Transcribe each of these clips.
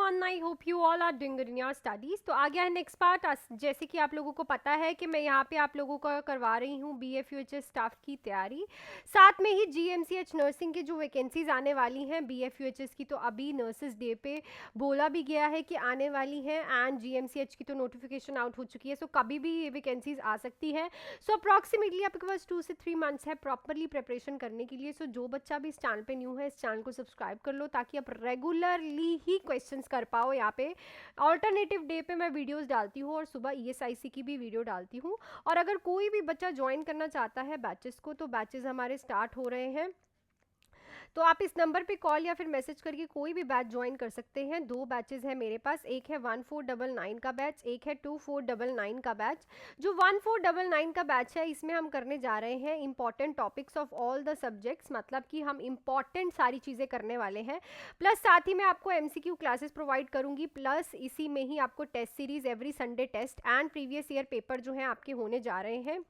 Everyone, I hope you all are doing good in your studies. तो आ गया है नेक्स्ट पार्ट। जैसे कि आप लोगों को पता है कि मैं यहाँ पे आप लोगों को करवा रही हूँ BFUHS स्टाफ की तैयारी, साथ में ही GMCH नर्सिंग की जो वैकेंसीज आने वाली हैं BFUHS की, तो अभी नर्सेज डे पे बोला भी गया है कि आने वाली हैं, एंड GMCH की तो नोटिफिकेशन आउट हो चुकी है, सो कभी भी ये वैकेंसीज आ सकती है। सो अप्रॉक्सीमेटली आपके पास 2 से 3 मंथ्स है प्रॉपरली प्रिपरेशन करने के लिए। सो जो बच्चा भी इस चैनल पे न्यू है, इस चैनल को सब्सक्राइब कर लो ताकि आप रेगुलरली ही क्वेश्चंस कर पाओ। यहाँ पे ऑल्टरनेटिव डे पे मैं वीडियोस डालती हूँ और सुबह ESIC की भी वीडियो डालती हूँ। और अगर कोई भी बच्चा ज्वाइन करना चाहता है बैचेस को, तो बैचेस हमारे स्टार्ट हो रहे हैं, तो आप इस नंबर पे कॉल या फिर मैसेज करके कोई भी बैच ज्वाइन कर सकते हैं। 2 बैचेस हैं मेरे पास, एक है 1499 का बैच, एक है 2499 का बैच। जो 1499 का बैच है, इसमें हम करने जा रहे हैं important topics of all the subjects, मतलब कि हम इंपॉर्टेंट सारी चीज़ें करने वाले हैं। प्लस साथ ही मैं आपको MCQ क्लासेस प्रोवाइड करूंगी, प्लस इसी में ही आपको test series, every Sunday test and previous year paper जो है आपके होने जा रहे हैं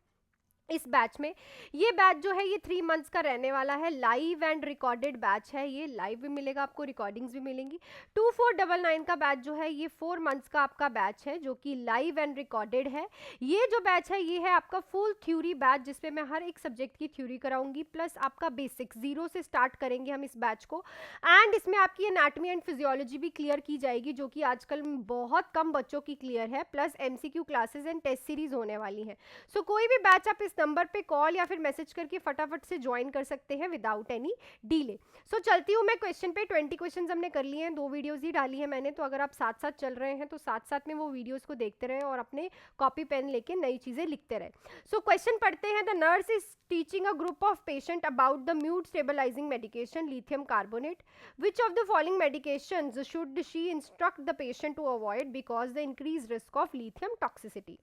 इस बैच में। ये बैच जो है ये 3 मंथ्स का रहने वाला है, लाइव एंड रिकॉर्डेड बैच है। ये लाइव भी मिलेगा आपको, रिकॉर्डिंग्स भी मिलेंगी। 2499 का बैच जो है ये 4 मंथ्स का आपका बैच है, जो कि लाइव एंड रिकॉर्डेड है। ये जो बैच है ये है आपका फुल थ्योरी बैच, जिसपे मैं हर एक सब्जेक्ट की थ्योरी कराऊंगी, प्लस आपका बेसिक 0 से स्टार्ट करेंगे हम इस बैच को। एंड इसमें आपकी एनाटॉमी एंड फिजियोलॉजी भी क्लियर की जाएगी, जो कि आजकल बहुत कम बच्चों की क्लियर है। Plus MCQ classes and test series होने वाली है। सो कोई भी बैच आप इस नंबर पे कॉल या फिर मैसेज करके फटाफट से ज्वाइन कर सकते हैं विदाउट एनी डीले। सो चलती हूँ मैं क्वेश्चन पे। 20 क्वेश्चंस हमने कर लिए हैं, 2 वीडियोस ही डाली है मैंने, तो अगर आप साथ साथ चल रहे हैं तो साथ साथ में वो वीडियोस को देखते रहे और अपने कॉपी पेन लेके नई चीजें लिखते रहे। सो क्वेश्चन पढ़ते हैं। The nurse is teaching a group of patient about the mood stabilising medication lithium carbonate. Which of the following medications should she instruct the patient to avoid because the increase risk of lithium toxicity.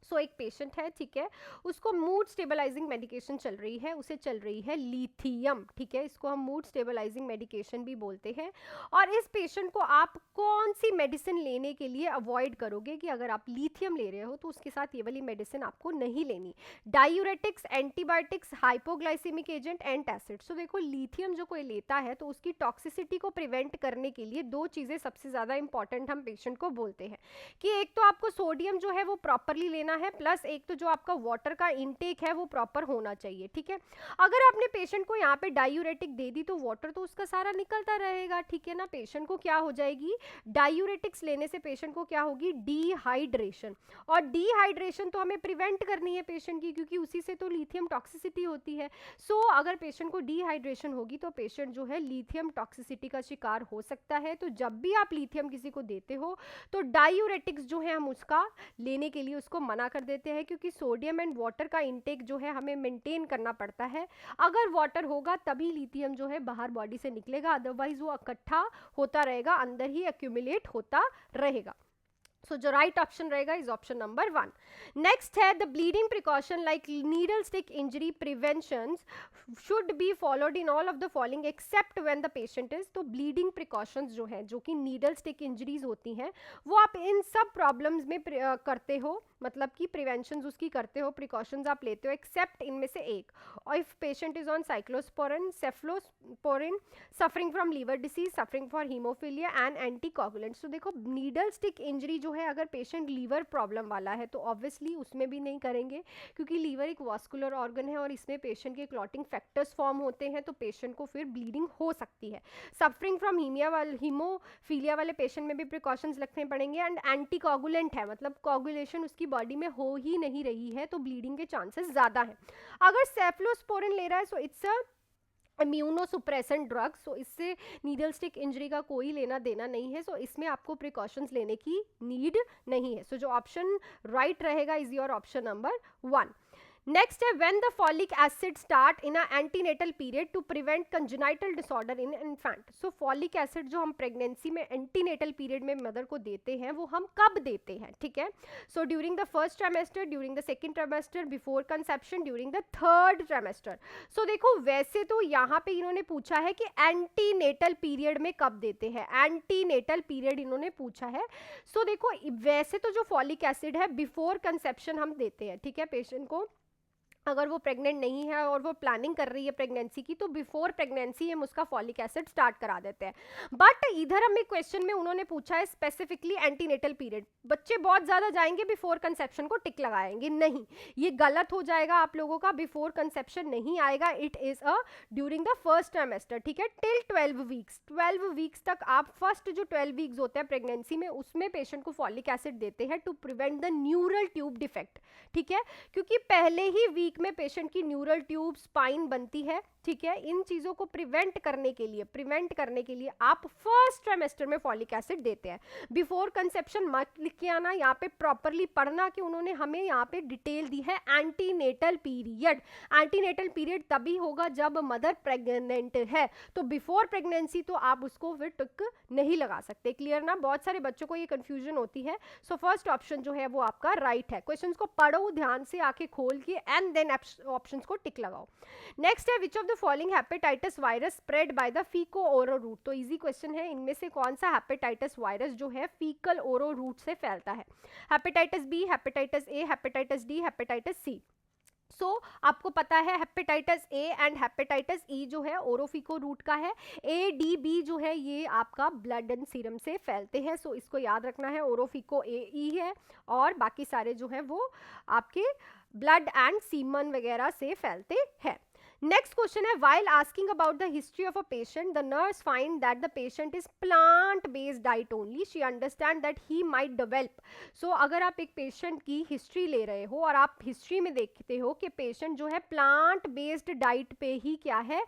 So एक patient है, ठीक है, उसको mood stabilising medication चल रही है, उसे चल रही है लिथियम, ठीक है, इसको हम मूड स्टेबलाइजिंग मेडिकेशन भी बोलते हैं। और इस पेशेंट को आप कौन सी मेडिसिन लेने के लिए अवॉइड करोगे कि अगर आप लिथियम ले रहे हो तो उसके साथ ये वाली मेडिसिन आपको नहीं लेनी। Diuretics, antibiotics, hypoglycaemic agent, antacid. So देखो, लिथियम जो कोई लेता है तो उसकी टॉक्सिसिटी को प्रिवेंट करने के लिए 2 चीज़ें सबसे ज़्यादा इंपॉर्टेंट हम पेशेंट को बोलते हैं कि एक तो आपको सोडियम जो है वो प्रॉपरली लेना है, प्लस एक तो जो आपका वाटर का इनटेक है वो प्रॉपर होना चाहिए, ठीक है। अगर आपने पेशेंट को यहाँ पे डायूरेटिक दे दी तो वाटर तो उसका सारा निकलता रहेगा, ठीक है ना। पेशेंट को क्या हो जाएगी, डायूरेटिक्स लेने से पेशेंट को क्या होगी, डिहाइड्रेशन। और डिहाइड्रेशन तो हमें प्रिवेंट करनी है पेशेंट की, क्योंकि उसी से तो लिथियम टॉक्सिसिटी होती है। सो अगर पेशेंट को डिहाइड्रेशन होगी तो पेशेंट जो है लिथियम टॉक्सिसिटी का शिकार हो सकता है। तो जब भी आप लिथियम किसी को देते हो तो डायूरेटिक्स जो है हम उसका लेने के लिए उसको मना कर देते हैं, क्योंकि सोडियम एंड वाटर का इंटेक जो है हमें मेंटेन करना पड़ता है। अगर वाटर होगा तभी लिथियम जो है बाहर बॉडी से निकलेगा, अदरवाइज वो इकट्ठा होता रहेगा, अंदर ही एक्यूमुलेट होता रहेगा। सो जो राइट ऑप्शन रहेगा इज ऑप्शन नंबर 1। नेक्स्ट है the bleeding precaution like needle stick injury prevention should be followed in all of the following except when the patient is. तो ब्लीडिंग प्रिकॉशंस जो है, जो कि नीडल स्टिक इंजरीज होती हैं, वो आप इन सब प्रॉब्लम्स में करते हो, मतलब कि प्रिवेंशन उसकी करते हो, प्रिकॉशंस आप लेते हो, एक्सेप्ट इनमें से एक। और if patient is on cyclosporine, cephalosporin, suffering from liver disease, suffering for haemophilia and anticoagulants. तो देखो, नीडल स्टिक इंजरी जो है अगर पेशेंट लीवर प्रॉब्लम वाला है तो ऑब्वियसली उसमें भी नहीं करेंगे, क्योंकि लीवर एक वास्कुलर ऑर्गन है और इसमें पेशेंट के क्लॉटिंग फैक्टर्स फॉर्म होते हैं, तो पेशेंट को फिर ब्लीडिंग हो सकती है। सफरिंग फ्रॉम हीमोफीलिया वाले पेशेंट में भी प्रिकॉशंस रखने पड़ेंगे। एंड एंटीकोगुलेंट है, मतलब कोगुलेशन उसकी बॉडी में हो ही नहीं रही है, तो ब्लीडिंग के चांसेस ज़्यादा हैं। अगर सेफ्लोस्पोरिन ले रहा है सो इट्स अ इम्यूनोसुप्रेसेंट ड्रग, सो इससे नीडल स्टिक इंजरी का कोई लेना देना नहीं है, सो इसमें आपको प्रिकॉशंस लेने की नीड नहीं है। सो जो ऑप्शन राइट रहेगा is your option number 1। Next है when the folic acid start in a antenatal period to prevent congenital disorder in infant. So folic acid जो हम प्रेगनेंसी में एंटीनेटल पीरियड में मदर को देते हैं वो हम कब देते हैं, ठीक है। So during the first trimester, during the second trimester, before conception, during the third trimester. So देखो, वैसे तो यहाँ पे इन्होंने पूछा है कि एंटीनेटल पीरियड में कब देते हैं, एंटीनेटल पीरियड इन्होंने पूछा है। सो देखो, वैसे तो जो फॉलिक एसिड है बिफोर कंसेप्शन हम देते हैं, ठीक है, पेशेंट को अगर वो प्रेग्नेंट नहीं है और वो प्लानिंग कर रही है प्रेगनेंसी की, तो बिफोर प्रेगनेंसी हम उसका फॉलिक एसिड स्टार्ट करा देते हैं। बट इधर हमें क्वेश्चन में उन्होंने पूछा है स्पेसिफिकली एंटीनेटल पीरियड, बच्चे बहुत ज़्यादा जाएंगे बिफोर कंसेप्शन को टिक लगाएंगे, नहीं, ये गलत हो जाएगा आप लोगों का, बिफोर कंसेप्शन नहीं आएगा, it is a during the first trimester, ठीक है, टिल 12 वीक्स, 12 वीक्स तक आप फर्स्ट जो 12 वीक्स होते हैं प्रेगनेंसी में उसमें पेशेंट को फॉलिक एसिड देते हैं to prevent the neural tube defect, ठीक है, क्योंकि पहले ही वीक में पेशेंट की न्यूरल ट्यूब स्पाइन बनती है, ठीक है, इन चीज़ों को प्रिवेंट करने के लिए आप फर्स्ट ट्राइमेस्टर में फॉलिक एसिड देते हैं। बिफोर कंसेप्शन मत लिख के आना, यहाँ पे प्रॉपरली पढ़ना कि उन्होंने हमें यहाँ पे डिटेल दी है एंटीनेटल पीरियड। एंटीनेटल पीरियड तभी होगा जब मदर प्रेग्नेंट है, तो बिफोर प्रेगनेंसी तो आप उसको फिर टिक नहीं लगा सकते, क्लियर ना, बहुत सारे बच्चों को ये कंफ्यूजन होती है। सो फर्स्ट ऑप्शन जो है वो आपका राइट है। क्वेश्चंस को पढ़ो ध्यान से, आंखें खोल के, एंड देन ऑप्शंस को टिक लगाओ। नेक्स्ट है which of the following hepatitis virus spread by the faeco oro route, तो इजी क्वेश्चन है, इनमें से कौन सा हेपेटाइटिस वायरस जो है फीकल ओरो रूट से फैलता है? Hepatitis B, hepatitis A, hepatitis D, hepatitis C. आपको पता है hepatitis A and hepatitis E जो है ओरोफिको रूट का है, ए डी बी जो है ये आपका ब्लड एंड सीरम से फैलते हैं, सो इसको याद रखना है, ओरोफिको ए ई है और बाकी सारे जो है वो आपके ब्लड एंड सीमन वगैरह से फैलते हैं। नेक्स्ट क्वेश्चन है, while asking about the history of a patient, the nurse find that the patient is plant based diet only, she understand that he might develop, so अगर आप एक patient की history ले रहे हो और आप हिस्ट्री में देखते हो कि पेशेंट जो है प्लांट बेस्ड डाइट पे ही क्या है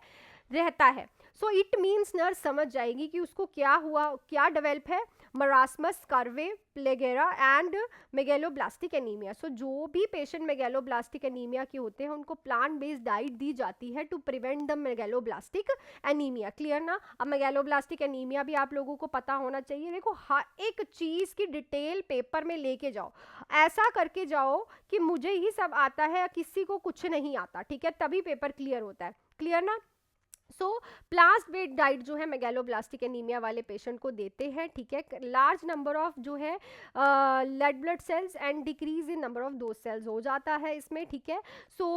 रहता है, सो इट मीन्स नर्स समझ जाएगी कि उसको क्या हुआ, क्या डेवलप है, marasmus, scurvy, pellagra and megaloblastic anaemia. So जो भी पेशेंट मेगेलोब्लास्टिक एनीमिया के होते हैं उनको प्लांट बेस्ड डाइट दी जाती है to prevent the megaloblastic anaemia, clear ना। अब मेगेलोब्लास्टिक एनीमिया भी आप लोगों को पता होना चाहिए, देखो हर एक चीज़ की डिटेल पेपर में लेके जाओ, ऐसा करके जाओ कि मुझे ही सब आता है, किसी को कुछ नहीं आता, ठीक है, तभी पेपर क्लियर होता है, क्लियर ना। सो प्लांट बेस्ड डाइट जो है मेगेलोब्लास्टिक एनीमिया वाले पेशेंट को देते हैं, ठीक है, लार्ज नंबर ऑफ जो है red blood cells and decrease in number of दो सेल्स हो जाता है इसमें, ठीक है। सो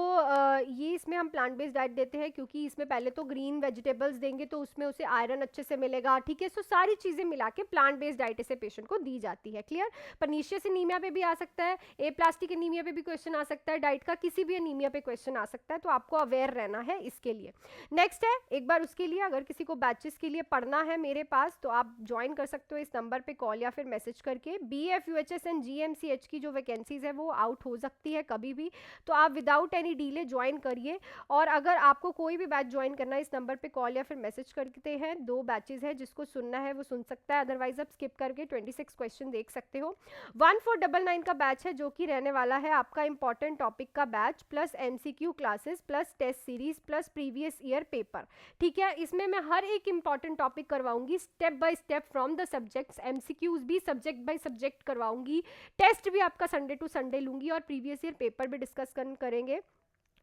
ये इसमें हम प्लांट बेस्ड डाइट देते हैं क्योंकि इसमें पहले तो ग्रीन वेजिटेबल्स देंगे तो उसमें उसे आयरन अच्छे से मिलेगा, ठीक है। सो सारी चीज़ें मिला के प्लांट बेस्ड डाइट इसे पेशेंट को दी जाती है, क्लियर। पर्नीशियस एनीमिया पे भी आ सकता है, ए प्लास्टिक एनीमिया पे भी क्वेश्चन आ सकता है, डाइट का किसी भी एनीमिया पे क्वेश्चन आ सकता है, तो आपको अवेयर रहना है इसके लिए। नेक्स्ट है, एक बार उसके लिए अगर किसी को बैचेस के लिए पढ़ना है मेरे पास तो आप ज्वाइन कर सकते हो इस नंबर पे कॉल या फिर मैसेज करके। BFUHS एंड GMCH की जो वैकेंसीज है वो आउट हो सकती है कभी भी, तो आप विदाउट एनी डिले ज्वाइन करिए। और अगर आपको कोई भी बैच ज्वाइन करना है इस नंबर पे कॉल या फिर मैसेज करते हैं, 2 बैचेस है, जिसको सुनना है वो सुन सकता है, अदरवाइज आप स्किप करके 26 क्वेश्चन देख सकते हो। 1499 का बैच है जो कि रहने वाला है आपका इंपॉर्टेंट टॉपिक का batch, plus MCQ classes, plus test series, plus previous year paper, ठीक है। इसमें मैं हर एक इंपॉर्टेंट टॉपिक करवाऊंगी step by step from the subjects, MCQs भी सब्जेक्ट बाय सब्जेक्ट करवाऊंगी, टेस्ट भी आपका संडे टू संडे लूंगी और प्रीवियस ईयर पेपर भी डिस्कस करेंगे।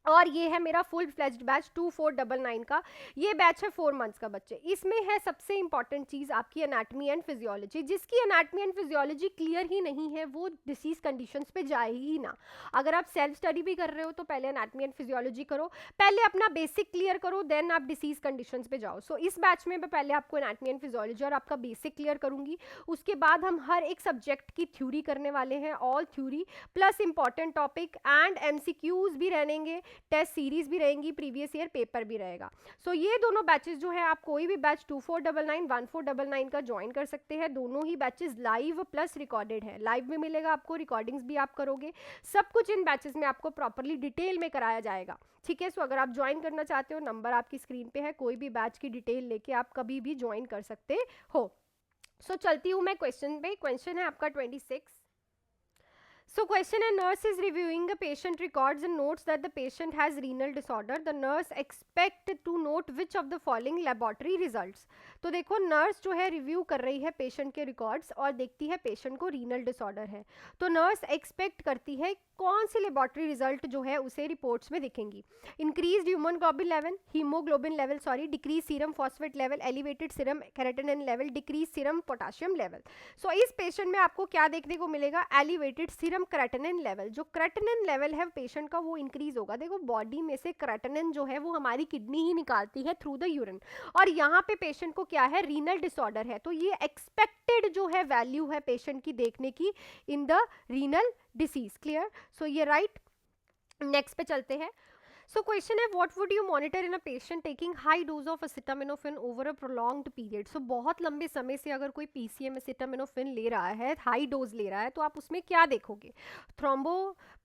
और ये है मेरा फुल फ्लेज्ड बैच 2499 का, ये बैच है 4 मंथ्स का बच्चे। इसमें है सबसे इंपॉर्टेंट चीज़ आपकी एनाटमी एंड फिजियोलॉजी, जिसकी एनाटमी एंड फिजियोलॉजी क्लियर ही नहीं है वो डिसीज कंडीशंस पे जाए ही ना। अगर आप सेल्फ स्टडी भी कर रहे हो तो पहले एनाटमी एंड फिजियोलॉजी करो, पहले अपना बेसिक क्लियर करो, देन आप डिसीज कंडीशंस पे जाओ। सो इस बैच में मैं पहले आपको एनाटमी एंड फिजियोलॉजी और आपका बेसिक क्लियर करूंगी, उसके बाद हम हर एक सब्जेक्ट की थ्योरी करने वाले हैं, all theory plus important topic and MCQs भी रहेंगे, टेस्ट सीरीज भी रहेंगी, प्रीवियस ईयर पेपर भी रहेगा। सो ये दोनों बैचेस जो है आप कोई भी बैच 2499 1499 का ज्वाइन कर सकते हैं, दोनों ही बैचेस लाइव प्लस रिकॉर्डेड है, लाइव में मिलेगा आपको, रिकॉर्डिंग्स भी आप करोगे, सब कुछ इन बैचेस में आपको प्रॉपरली डिटेल में कराया जाएगा, ठीक है। सो अगर आप ज्वाइन करना चाहते हो, नंबर आपकी स्क्रीन पे है, कोई भी बैच की डिटेल लेके आप कभी भी ज्वाइन कर सकते हो। सो चलती हूँ मैं क्वेश्चन पे, क्वेश्चन है आपका 26। So question, a nurse is reviewing a patient records and notes that the patient has renal disorder. The nurse expect to note which of the following laboratory results. तो देखो नर्स जो है review कर रही है patient के records और देखती है पेशेंट को रीनल डिसऑर्डर है, तो नर्स एक्सपेक्ट करती है कौन सी लेबोरेटरी रिजल्ट जो है उसे रिपोर्ट्स में दिखेंगी? Increase haemoglobin level, haemoglobin level sorry, decrease serum phosphate level, elevated serum creatinine level, decrease serum potassium level. So इस पेशेंट में आपको क्या देखने को मिलेगा? Elevated serum creatinine level. जो क्रेटिनिन लेवल है पेशेंट का वो इंक्रीज होगा। देखो बॉडी में से क्रेटिनिन जो है वो हमारी किडनी ही निकालती है थ्रू द यूरिन, और यहाँ पे पेशेंट को क्या है? रीनल डिसऑर्डर है, तो ये एक्सपेक्टेड जो है वैल्यू है पेशेंट की देखने की in the renal disease. Clear? So ये राइट। नेक्स्ट पे चलते हैं। So question है what would you monitor in a patient taking high dose of acetaminophen over a prolonged period? So बहुत लंबे समय से अगर कोई PCM acetaminophen ले रहा है, हाई डोज ले रहा है, तो आप उसमें क्या देखोगे?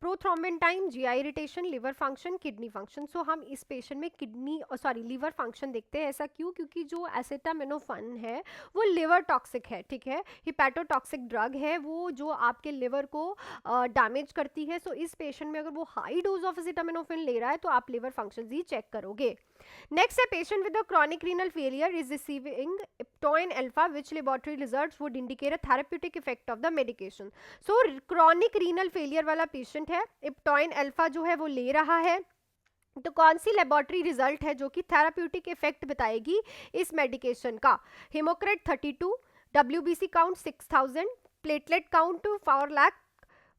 Prothrombin time, GI irritation, liver function, kidney function. So हम इस पेशेंट में किडनी सॉरी लिवर फंक्शन देखते हैं। ऐसा क्यों? क्योंकि जो acetaminophen है वो लिवर टॉक्सिक है, ठीक है, हिपैटोटॉक्सिक ड्रग है, वो जो आपके लिवर को डैमेज करती है। सो इस पेशेंट में अगर वो हाई डोज ऑफ acetaminophen ले रहा है तो आप लिवर फंक्शंस ही चेक करोगे। नेक्स्ट है patient with chronic renal failure is receiving epoetin alpha, which laboratory results would indicate a therapeutic effect of the medication. So chronic renal failure वाला patient है, इप्टोइन अल्फा जो है वो ले रहा है, तो कौन सी लेबोरेटरी रिजल्ट है जो कि थेराप्यूटिक इफेक्ट बताएगी इस मेडिकेशन का? हिमोक्रेट 32, WBC count 6000, platelet count 4 lakh,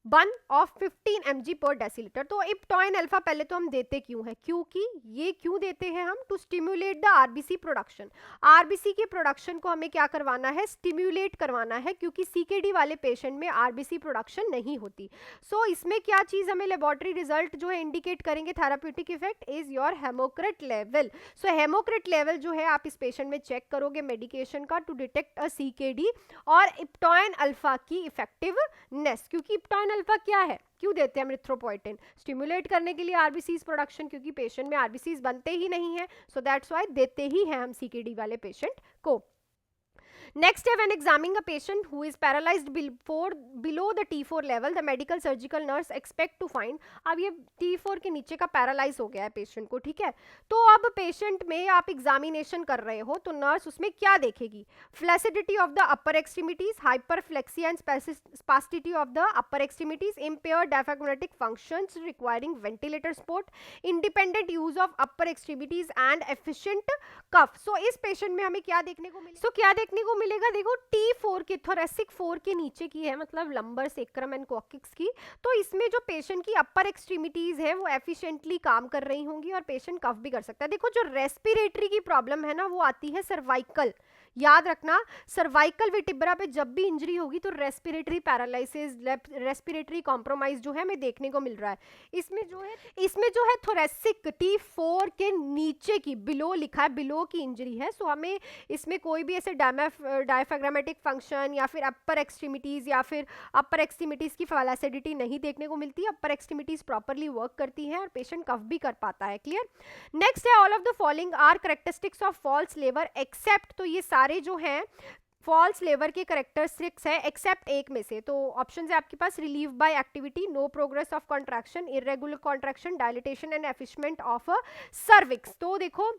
1 of 15 mg पर डेसीलीटर। तो इप्टोइन अल्फा पहले तो हम देते क्यों है? क्योंकि ये क्यों देते हैं हम? To stimulate the RBC production. RBC के प्रोडक्शन को हमें क्या करवाना है? स्टिम्युलेट करवाना है, क्योंकि सीकेडी वाले पेशेंट में आरबीसी प्रोडक्शन नहीं होती। सो इसमें क्या चीज हमें लेबोरेटरी रिजल्ट जो है इंडिकेट करेंगे therapeutic effect? Is your haematocrit level. So haematocrit level जो है आप इस पेशेंट में चेक करोगे मेडिकेशन का टू डिटेक्ट अ सीकेडी और इप्टोइन अल्फा की इफेक्टिवनेस। क्योंकि इप्टोइन अल्फा क्या है? क्यों देते हैं हम एरिथ्रोपोइटिन? स्टिमुलेट करने के लिए आरबीसीज प्रोडक्शन, क्योंकि पेशेंट में आरबीसीज बनते ही नहीं है, सो दैट्स व्हाई देते ही हैं हम सीकेडी वाले पेशेंट को। Next है when examining a patient who is paralyzed below the T4 level, the medical surgical nurse expect to find। अब ये T4 के नीचे का पैरालाइज हो गया है पेशेंट को, ठीक है, तो अब पेशेंट में आप एग्जामिनेशन कर रहे हो तो नर्स उसमें क्या देखेगी? Flaccidity of the upper extremities, hyperreflexia and spasticity of the upper extremities, impaired diaphragmatic functions requiring ventilator support, independent use of upper extremities and efficient cough. So इस पेशेंट में हमें क्या देखने को मिलेगा? क्या देखने को मिलेगा? देखो T4 के थोरेसिक 4 के नीचे की है, मतलब लंबर सेक्रम एंड कोक्सिक्स की, तो इसमें जो पेशेंट की अपर एक्सट्रीमिटीज है वो एफिशिएंटली काम कर रही होंगी और पेशेंट कफ भी कर सकता है। देखो जो रेस्पिरेटरी की प्रॉब्लम है ना वो आती है सर्वाइकल। याद रखना, सर्वाइकल वर्टिब्रा पे जब भी इंजरी होगी तो रेस्पिरेटरी पैरालिसिस, रेस्पिरेटरी कॉम्प्रोमाइज जो है हमें देखने को मिल रहा है। इसमें जो है थोरेसिक T4 के नीचे की, बिलो लिखा है, बिलो की इंजरी है। सो हमें इसमें कोई भी ऐसे डायफ्राग्मेटिक फंक्शन या फिर अपर एक्सट्रीमिटीज या फिर अपर एक्सट्रीमिटीज की फ्लैसिडिटी नहीं देखने को मिलती। अपर एक्सट्रीमिटीज प्रॉपरली वर्क करती हैं और पेशेंट कफ भी कर पाता है। क्लियर? नेक्स्ट है all of the following are characteristics of false labour except, तो ये सारे जो हैं फॉल्स लेवर के कैरेक्टरिस्टिक्स है एक्सेप्ट एक में से। तो ऑप्शन है आपके पास relieve by activity, no progress of contraction, irregular contraction, dilatation and effacement of cervix. तो देखो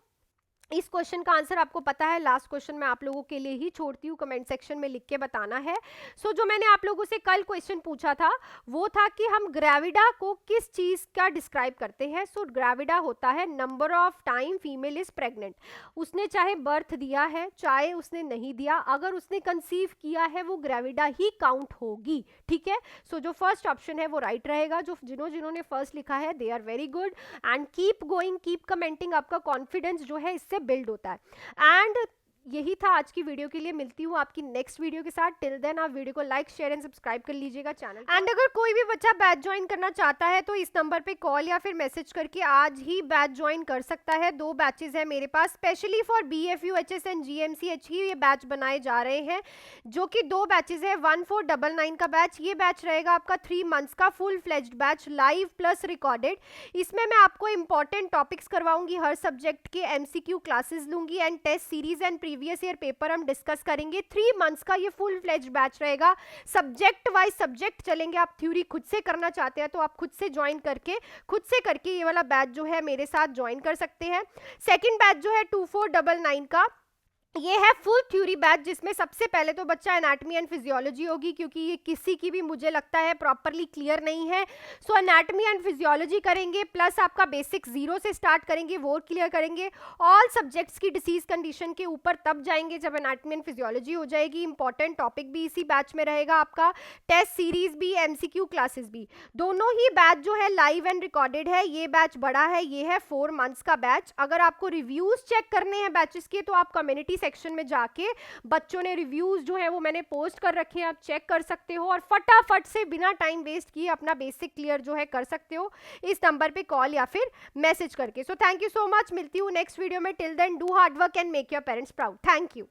इस क्वेश्चन का आंसर आपको पता है, लास्ट क्वेश्चन मैं आप लोगों के लिए ही छोड़ती हूँ, कमेंट सेक्शन में लिख के बताना है। सो जो मैंने आप लोगों से कल क्वेश्चन पूछा था वो था कि हम ग्रेविडा को किस चीज का डिस्क्राइब करते हैं। सो ग्रेविडा होता है number of time female is pregnant. उसने चाहे बर्थ दिया है चाहे उसने नहीं दिया, अगर उसने कंसीव किया है वो ग्रेविडा ही काउंट होगी, ठीक है। सो जो फर्स्ट ऑप्शन है वो राइट रहेगा। जो जिन्होंने फर्स्ट लिखा है they are very good and keep going, keep commenting, आपका कॉन्फिडेंस जो है इससे बिल्ड होता है। एंड यही था आज की वीडियो के लिए। मिलती हूँ आपकी नेक्स्ट वीडियो के साथ। टिल देन आप वीडियो को लाइक शेयर एंड सब्सक्राइब कर लीजिएगा चैनल। एंड अगर कोई भी बच्चा बैच ज्वाइन करना चाहता है तो इस नंबर पे कॉल या फिर मैसेज करके आज ही बैच ज्वाइन कर सकता है। 2 बैचेस है मेरे पास, specially for BFU HS and GMCH ही ये बैच बनाए जा रहे हैं, जो कि 2 बैचेस है। 1499 का बैच, ये बैच रहेगा आपका 3 मंथ्स का full fledged batch, live plus recorded. इसमें मैं आपको इंपॉर्टेंट टॉपिक्स करवाऊंगी, हर सब्जेक्ट के MCQ क्लासेस लूंगी and test series and previous year paper हम डिस्कस करेंगे। 3 मंथ्स का ये फुल फ्लेज बैच रहेगा, सब्जेक्ट वाइज सब्जेक्ट चलेंगे। आप थ्योरी खुद से करना चाहते हैं तो आप खुद से ज्वाइन करके ये वाला बैच जो है मेरे साथ ज्वाइन कर सकते हैं। सेकंड बैच जो है 2499 का, ये है फुल थ्योरी बैच, जिसमें सबसे पहले तो बच्चा एनाटमी एंड फिजियोलॉजी होगी, क्योंकि ये किसी की भी मुझे लगता है प्रॉपरली क्लियर नहीं है। सो एनाटमी एंड फिजियोलॉजी करेंगे, प्लस आपका बेसिक जीरो से स्टार्ट करेंगे, वो क्लियर करेंगे। ऑल सब्जेक्ट्स की डिसीज कंडीशन के ऊपर तब जाएंगे जब एनाटमी एंड फिजियोलॉजी हो जाएगी। इंपॉर्टेंट टॉपिक भी इसी बैच में रहेगा आपका, टेस्ट सीरीज भी, एमसीक्यू क्लासेस भी। दोनों ही बैच जो है लाइव एंड रिकॉर्डेड है। ये बैच बड़ा है, ये है 4 मंथ्स का बैच। अगर आपको रिव्यूज चेक करने हैं बैचेस के, तो आप कम्युनिटी सेक्शन में जाके बच्चों ने रिव्यूज जो है वो मैंने पोस्ट कर रखे हैं, आप चेक कर सकते हो और फटाफट से बिना टाइम वेस्ट किए अपना बेसिक क्लियर जो है कर सकते हो इस नंबर पे कॉल या फिर मैसेज करके। So thank you so much, मिलती हूँ नेक्स्ट वीडियो में। Till then do hard work and make your parents proud. Thank you.